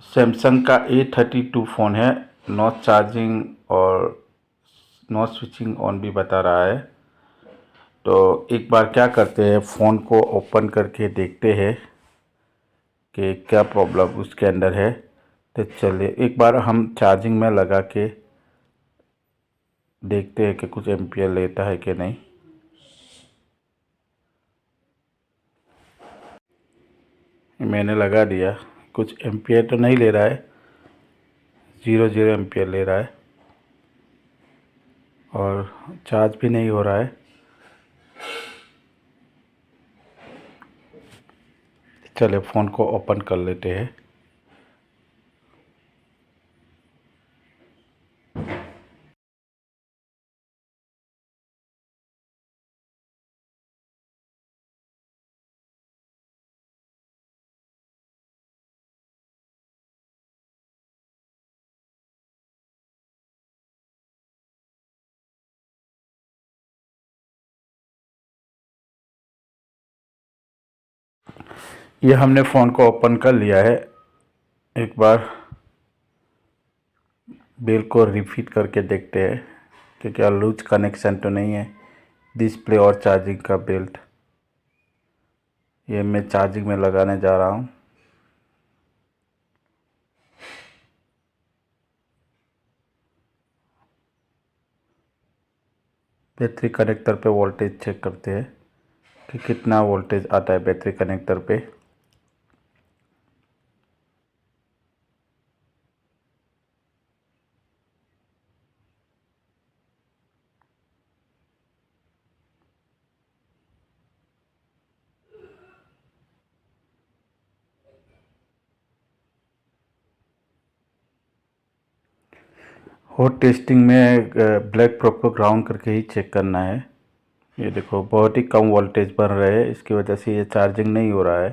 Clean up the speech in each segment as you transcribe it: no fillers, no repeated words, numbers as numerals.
Samsung का A32 phone है। No charging और नो स्विचिंग ऑन भी बता रहा है। तो एक बार क्या करते हैं, फ़ोन को ओपन करके देखते हैं कि क्या प्रॉब्लम उसके अंदर है। तो चलिए एक बार हम चार्जिंग में लगा के देखते हैं कि कुछ एम्पियर लेता है कि नहीं। मैंने लगा दिया, कुछ एम्पियर तो नहीं ले रहा है, 0 एम्पियर ले रहा है और चार्ज भी नहीं हो रहा है। चलिए फ़ोन को ओपन कर लेते हैं। ये हमने फ़ोन को ओपन कर लिया है। एक बार बिल को रिफिट करके देखते हैं कि क्या लूज कनेक्शन तो नहीं है। डिस्प्ले और चार्जिंग का बेल्ट ये मैं चार्जिंग में लगाने जा रहा हूँ। बैटरी कनेक्टर पे वोल्टेज चेक करते हैं कि कितना वोल्टेज आता है बैटरी कनेक्टर पे। हॉट टेस्टिंग में ब्लैक प्रोब को ग्राउंड करके ही चेक करना है। ये देखो बहुत ही कम वोल्टेज बन रहे हैं, इसकी वजह से ये चार्जिंग नहीं हो रहा है।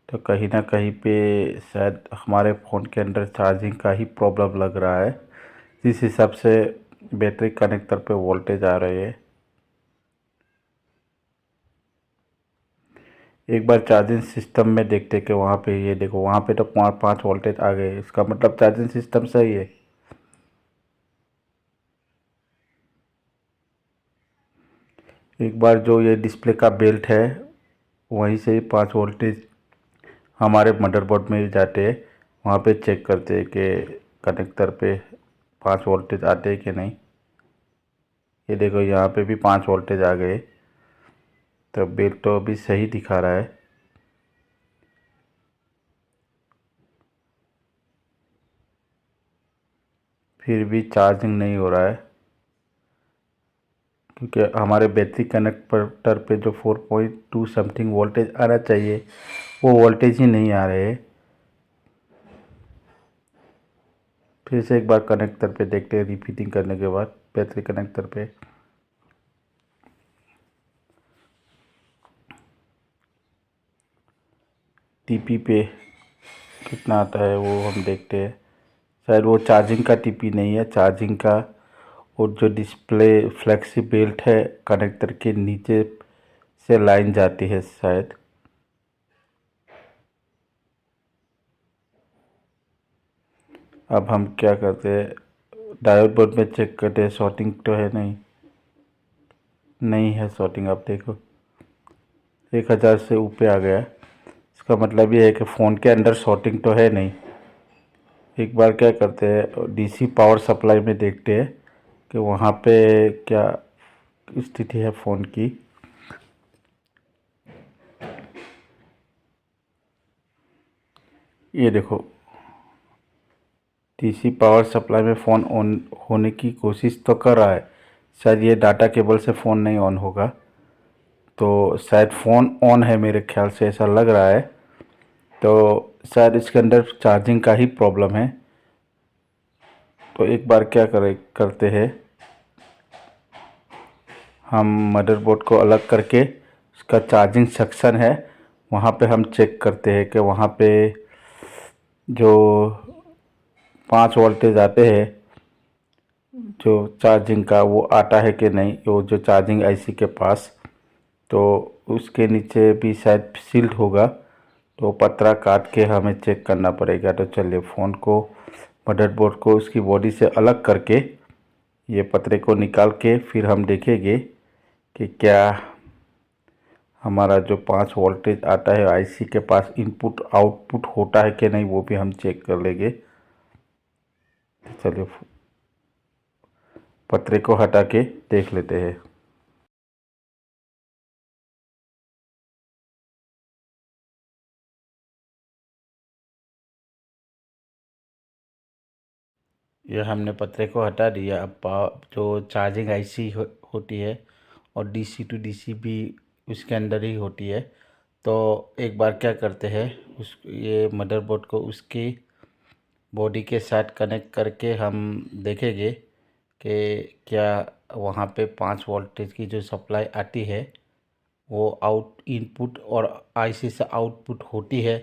तो कहीं ना कहीं पे शायद हमारे फ़ोन के अंदर चार्जिंग का ही प्रॉब्लम लग रहा है, जिस हिसाब से बैटरी कनेक्टर पे वोल्टेज आ रही है। एक बार चार्जिंग सिस्टम में देखते कि वहाँ पे ये देखो वहाँ पे तो 5 वोल्टेज आ गए, इसका मतलब चार्जिंग सिस्टम सही है। एक बार जो ये डिस्प्ले का बेल्ट है वहीं से 5 वोल्टेज हमारे मदरबोर्ड में जाते हैं, वहाँ पे चेक करते हैं कि कनेक्टर पे 5 वोल्टेज आते हैं कि नहीं। ये देखो यहाँ पे भी 5 वोल्टेज आ गए, तो बेल्ट तो अभी सही दिखा रहा है। फिर भी चार्जिंग नहीं हो रहा है, क्योंकि हमारे बैटरी कनेक्टर पे जो 4.2 समथिंग वोल्टेज आना चाहिए वो वोल्टेज ही नहीं आ रहे। फिर से एक बार कनेक्टर पे देखते हैं, रिपीटिंग करने के बाद बैटरी कनेक्टर पे। टीपी पे कितना आता है वो हम देखते हैं। शायद वो चार्जिंग का टीपी नहीं है, चार्जिंग का और जो डिस्प्ले फ्लेक्सी बेल्ट है कनेक्टर के नीचे से लाइन जाती है शायद। अब हम क्या करते हैं, डायोड बोर्ड में चेक करते हैं शॉर्टिंग तो है नहीं। नहीं है शॉर्टिंग, आप देखो 1000 से ऊपर आ गया। इसका मतलब ये है कि फ़ोन के अंदर शॉर्टिंग तो है नहीं। एक बार क्या करते हैं, डीसी पावर सप्लाई में देखते हैं कि वहाँ पे क्या स्थिति है फ़ोन की। ये देखो डीसी पावर सप्लाई में फ़ोन ऑन होने की कोशिश तो कर रहा है, शायद ये डाटा केबल से फ़ोन नहीं ऑन होगा। तो शायद फ़ोन ऑन है, मेरे ख्याल से ऐसा लग रहा है। तो शायद इसके अंदर चार्जिंग का ही प्रॉब्लम है। तो एक बार क्या करते हैं, हम मदरबोर्ड को अलग करके उसका चार्जिंग सेक्शन है वहाँ पे हम चेक करते हैं कि वहाँ पे जो 5 वोल्टेज आते हैं जो चार्जिंग का वो आता है कि नहीं, वो जो चार्जिंग आईसी के पास। तो उसके नीचे भी शायद सील्ड होगा, तो पतरा काट के हमें चेक करना पड़ेगा। तो चलिए फ़ोन को, मदरबोर्ड को उसकी बॉडी से अलग करके ये पतरे को निकाल के फिर हम देखेंगे कि क्या हमारा जो 5 वोल्टेज आता है आईसी के पास इनपुट आउटपुट होता है कि नहीं, वो भी हम चेक कर लेंगे। तो चलिए पतरे को हटा के देख लेते हैं। ये हमने पतरे को हटा दिया। अब जो चार्जिंग आईसी होती है और डीसी टू डीसी भी उसके अंदर ही होती है। तो एक बार क्या करते हैं, उस ये मदरबोर्ड को उसकी बॉडी के साथ कनेक्ट करके हम देखेंगे कि क्या वहाँ पे 5 वोल्टेज की जो सप्लाई आती है वो आउट इनपुट और आईसी से आउटपुट होती है,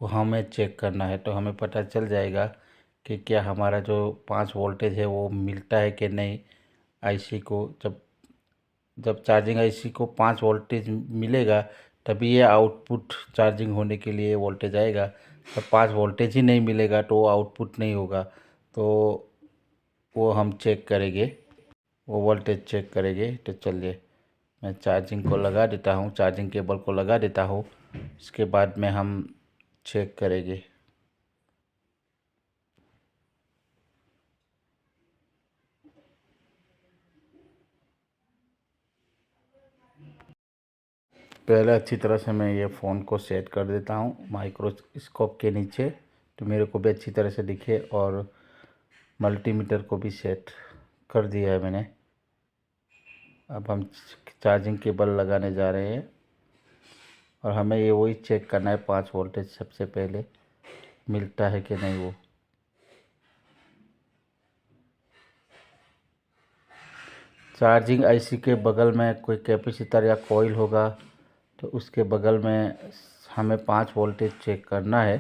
वो हमें चेक करना है। तो हमें पता चल जाएगा कि क्या हमारा जो 5 वोल्टेज है वो मिलता है कि नहीं आईसी को। जब जब चार्जिंग आईसी को 5 वोल्टेज मिलेगा तभी ये आउटपुट चार्जिंग होने के लिए वोल्टेज आएगा। जब 5 वोल्टेज ही नहीं मिलेगा तो आउटपुट नहीं होगा। तो वो हम चेक करेंगे, वो वोल्टेज चेक करेंगे। तो चलिए मैं चार्जिंग को लगा देता हूँ, चार्जिंग केबल को लगा देता हूँ, इसके बाद में हम चेक करेंगे। पहले अच्छी तरह से मैं ये फ़ोन को सेट कर देता हूँ माइक्रोस्कोप के नीचे, तो मेरे को भी अच्छी तरह से दिखे। और मल्टीमीटर को भी सेट कर दिया है मैंने। अब हम चार्जिंग केबल लगाने जा रहे हैं और हमें ये वही चेक करना है 5 वोल्टेज सबसे पहले मिलता है कि नहीं। वो चार्जिंग आईसी के बगल में कोई कैपेसिटर या कॉइल होगा, तो उसके बगल में हमें 5 वोल्टेज चेक करना है।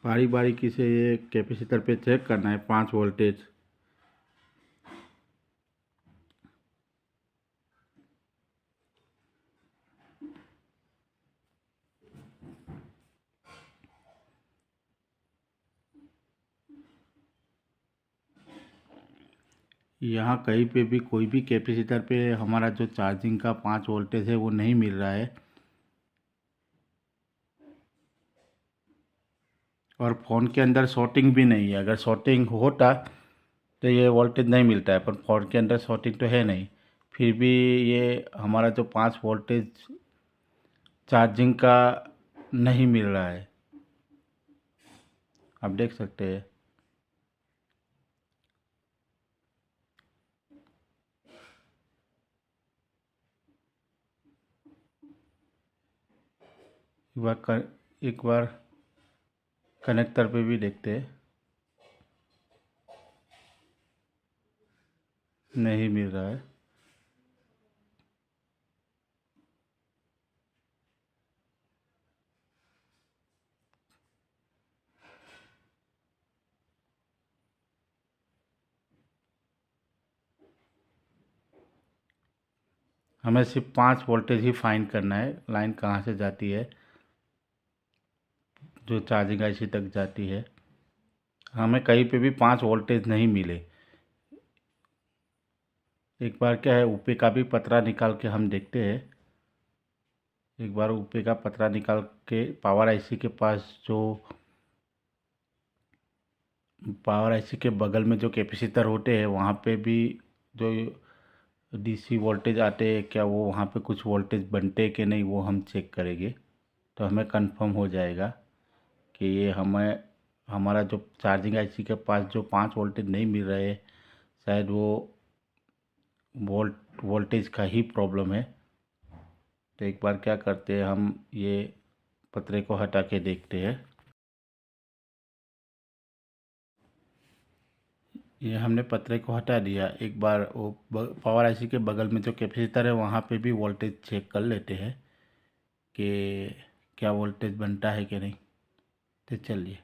बारी बारी से ये कैपेसिटर पे चेक करना है 5 वोल्टेज। यहाँ कहीं पे भी कोई भी कैपेसिटर पे हमारा जो चार्जिंग का 5 वोल्टेज है वो नहीं मिल रहा है। और फ़ोन के अंदर शॉर्टिंग भी नहीं है। अगर शॉर्टिंग होता तो ये वोल्टेज नहीं मिलता है, पर फ़ोन के अंदर शॉर्टिंग तो है नहीं। फिर भी ये हमारा जो 5 वोल्टेज चार्जिंग का नहीं मिल रहा है, आप देख सकते हैं। एक बार कनेक्टर पे भी देखते हैं, नहीं मिल रहा है। हमें सिर्फ 5 वोल्टेज ही फाइंड करना है, लाइन कहाँ से जाती है जो चार्जिंग आईसी तक जाती है। हमें कहीं पे भी 5 वोल्टेज नहीं मिले। एक बार क्या है, ऊपर का भी पतरा निकाल के हम देखते हैं। एक बार ऊपर का पतरा निकाल के पावर आईसी के पास जो पावर आईसी के बगल में जो कैपेसिटर होते हैं वहाँ पे भी जो डीसी वोल्टेज आते हैं, क्या वो वहाँ पे कुछ वोल्टेज बनते हैं कि नहीं, वो हम चेक करेंगे। तो हमें कंफर्म हो जाएगा कि ये हमें हमारा जो चार्जिंग आईसी के पास जो 5 वोल्टेज नहीं मिल रहे, शायद वो वोल्टेज का ही प्रॉब्लम है। तो एक बार क्या करते हैं, हम ये पतरे को हटा के देखते हैं। ये हमने पतरे को हटा दिया। एक बार वो पावर आईसी के बगल में जो कैपेसिटर है वहाँ पे भी वोल्टेज चेक कर लेते हैं कि क्या वोल्टेज बनता है कि नहीं। तो चलिए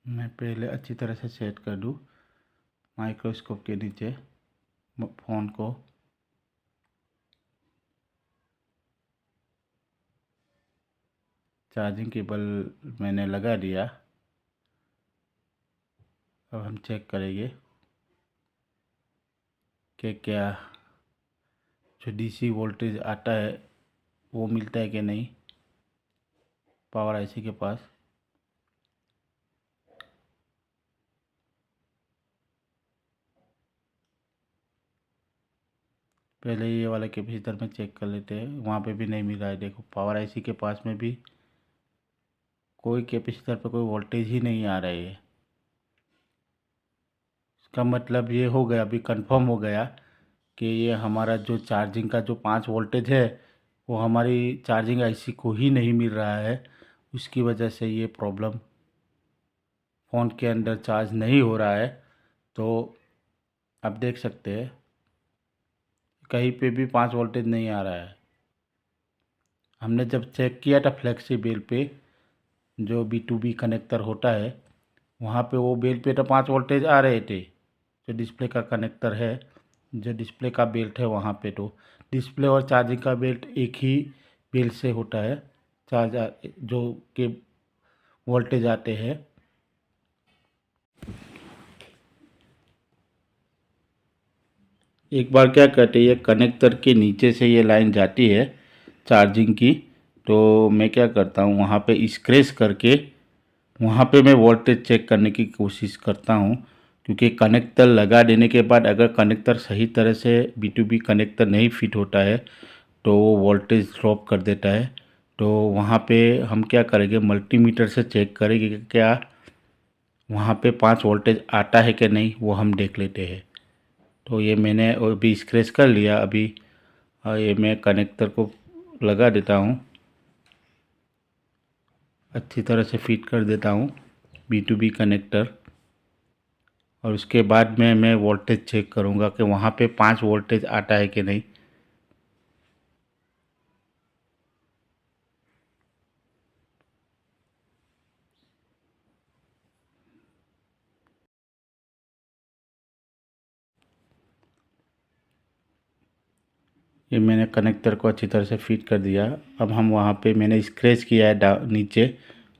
मैं पहले अच्छी तरह से सेट कर दूँ माइक्रोस्कोप के नीचे फ़ोन को। चार्जिंग केबल मैंने लगा दिया। अब हम चेक करेंगे कि क्या जो डीसी वोल्टेज आता है वो मिलता है कि नहीं पावर आईसी के पास। पहले ये वाला कैपेसिटर में चेक कर लेते हैं, वहाँ पे भी नहीं मिल रहा है। देखो पावर आईसी के पास में भी कोई कैपेसिटर पे कोई वोल्टेज ही नहीं आ रही है। इसका मतलब ये हो गया, अभी कंफर्म हो गया कि ये हमारा जो चार्जिंग का जो 5 वोल्टेज है वो हमारी चार्जिंग आईसी को ही नहीं मिल रहा है। उसकी वजह से ये प्रॉब्लम फ़ोन के अंदर चार्ज नहीं हो रहा है। तो आप देख सकते हैं कहीं पे भी 5 वोल्टेज नहीं आ रहा है। हमने जब चेक किया था फ्लेक्सी बेल पे जो B2B कनेक्टर होता है वहाँ पे वो बेल पे तो 5 वोल्टेज आ रहे थे। जो डिस्प्ले का कनेक्टर है, जो डिस्प्ले का बेल्ट है वहाँ पे तो डिस्प्ले और चार्जिंग का बेल्ट एक ही बेल्ट से होता है। जो के वोल्टेज आते हैं। एक बार क्या करते हैं, ये कनेक्टर के नीचे से ये लाइन जाती है चार्जिंग की। तो मैं क्या करता हूँ वहाँ पे स्क्रैच करके वहाँ पे मैं वोल्टेज चेक करने की कोशिश करता हूँ। क्योंकि कनेक्टर लगा देने के बाद अगर कनेक्टर सही तरह से B2B कनेक्टर नहीं फिट होता है तो वो वोल्टेज ड्रॉप कर देता है। तो वहाँ पे हम क्या करेंगे, मल्टीमीटर से चेक करेंगे कि क्या वहाँ पे 5 वोल्टेज आता है कि नहीं, वो हम देख लेते हैं। तो ये मैंने अभी स्क्रैच कर लिया। अभी ये मैं कनेक्टर को लगा देता हूँ, अच्छी तरह से फिट कर देता हूँ B2B कनेक्टर। और उसके बाद में मैं वोल्टेज चेक करूँगा कि वहाँ पे 5 वोल्टेज आता है कि नहीं। ये मैंने कनेक्टर को अच्छी तरह से फिट कर दिया। अब हम वहाँ पे मैंने स्क्रैच किया है नीचे,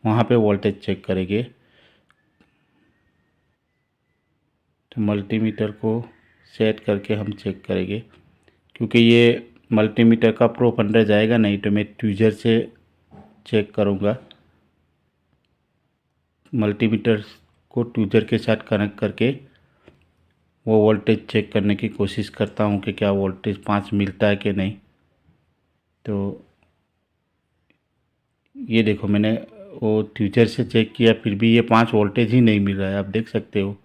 वहाँ पे वोल्टेज चेक करेंगे। तो मल्टीमीटर को सेट करके हम चेक करेंगे। क्योंकि ये मल्टीमीटर का प्रूफ अंदर जाएगा नहीं तो मैं ट्यूजर से चेक करूँगा। मल्टीमीटर को ट्यूजर के साथ कनेक्ट करके वो वोल्टेज चेक करने की कोशिश करता हूँ कि क्या वोल्टेज 5 मिलता है कि नहीं। तो ये देखो मैंने वो ट्यूजर से चेक किया फिर भी ये 5 वोल्टेज ही नहीं मिल रहा है, आप देख सकते हो।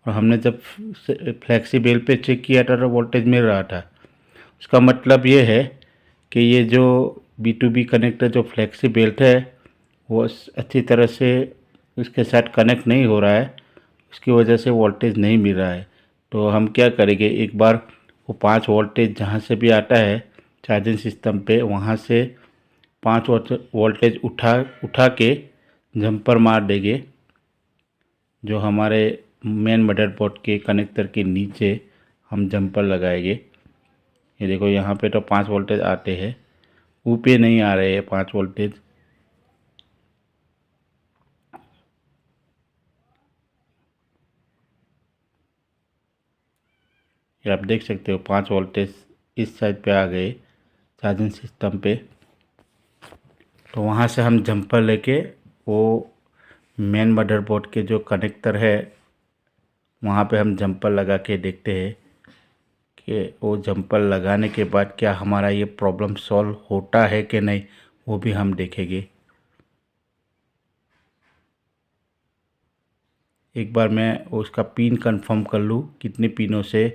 और हमने जब फ्लैक्सी बेल पे चेक किया था तो वोल्टेज मिल रहा था। उसका मतलब ये है कि ये जो B2B कनेक्टर जो फ्लैक्सी बेल्ट है वो अच्छी तरह से उसके साथ कनेक्ट नहीं हो रहा है। उसकी वजह से वोल्टेज नहीं मिल रहा है। तो हम क्या करेंगे, एक बार वो 5 वोल्टेज जहाँ से भी आता है चार्जिंग सिस्टम पे वहाँ से 5 वोल्टेज उठा उठा के जंपर मार देंगे जो हमारे मेन मदरबोर्ड के कनेक्टर के नीचे हम जंपर लगाएंगे। ये देखो यहाँ पे तो 5 वोल्टेज आते हैं, ऊपर नहीं आ रहे हैं 5 वोल्टेज। ये आप देख सकते हो 5 वोल्टेज इस साइड पे आ गए चार्जिंग सिस्टम पे। तो वहाँ से हम जंपर लेके वो मेन मदरबोर्ड के जो कनेक्टर है वहाँ पे हम जंपर लगा के देखते हैं कि वो जंपर लगाने के बाद क्या हमारा ये प्रॉब्लम सॉल्व होता है कि नहीं, वो भी हम देखेंगे। एक बार मैं उसका पिन कंफर्म कर लूँ कितने पिनों से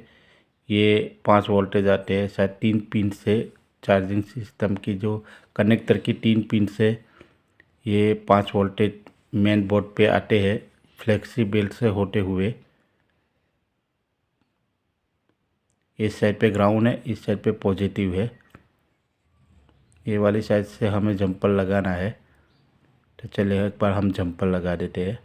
ये 5 वोल्टेज आते हैं। शायद 3 पिन से चार्जिंग सिस्टम की जो कनेक्टर की 3 पिन से ये 5 वोल्टेज मेन बोर्ड पे आते हैं फ्लेक्सिबल से होते हुए। इस साइड पे ग्राउंड है, इस साइड पे पॉजिटिव है। ये वाली साइड से हमें जंपर लगाना है, तो चलिए एक बार हम जंपर लगा देते हैं।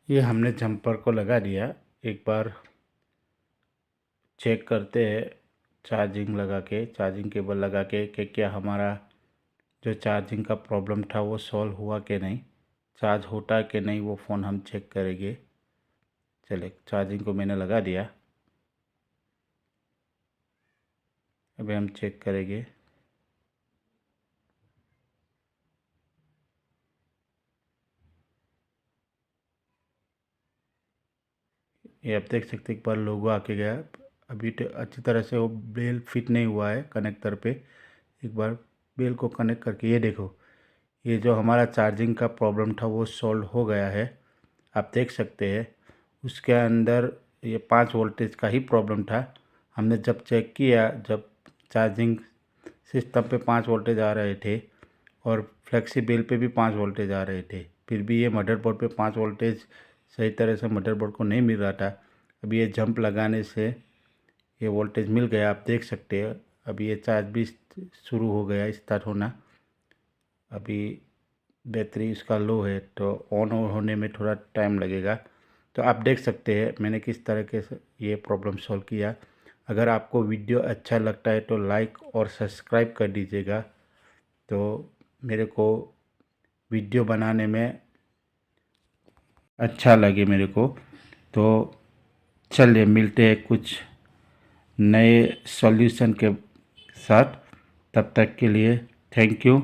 ये हमने जंपर को लगा दिया। एक बार चेक करते हैं चार्जिंग केबल लगा के कि क्या हमारा जो चार्जिंग का प्रॉब्लम था वो सॉल्व हुआ कि नहीं, चार्ज होता है कि नहीं, वो फ़ोन हम चेक करेंगे। चले, चार्जिंग को मैंने लगा दिया, अभी हम चेक करेंगे। ये आप देख सकते एक बार लोगो आके गया। अभी अच्छी तरह से वो बेल फिट नहीं हुआ है कनेक्टर पे। एक बार बेल को कनेक्ट करके ये देखो, ये जो हमारा चार्जिंग का प्रॉब्लम था वो सॉल्व हो गया है, आप देख सकते हैं। उसके अंदर ये 5 वोल्टेज का ही प्रॉब्लम था। हमने जब चेक किया, जब चार्जिंग सिस्टम पे 5 वोल्टेज आ रहे थे और फ्लेक्सिबल पे भी 5 वोल्टेज आ रहे थे, फिर भी ये मदरबोर्ड पे 5 वोल्टेज सही तरह से मदरबोर्ड को नहीं मिल रहा था। अभी ये जंप लगाने से ये वोल्टेज मिल गया, आप देख सकते हैं। अभी ये चार्ज भी शुरू हो गया, स्टार्ट होना। अभी बैटरी इसका लो है तो ऑन होने में थोड़ा टाइम लगेगा। तो आप देख सकते हैं मैंने किस तरह से ये प्रॉब्लम सॉल्व किया। अगर आपको वीडियो अच्छा लगता है तो लाइक और सब्सक्राइब कर दीजिएगा, तो मेरे को वीडियो बनाने में अच्छा लगे मेरे को। तो चलिए मिलते हैं कुछ नए सॉल्यूशन के साथ, तब तक के लिए थैंक यू।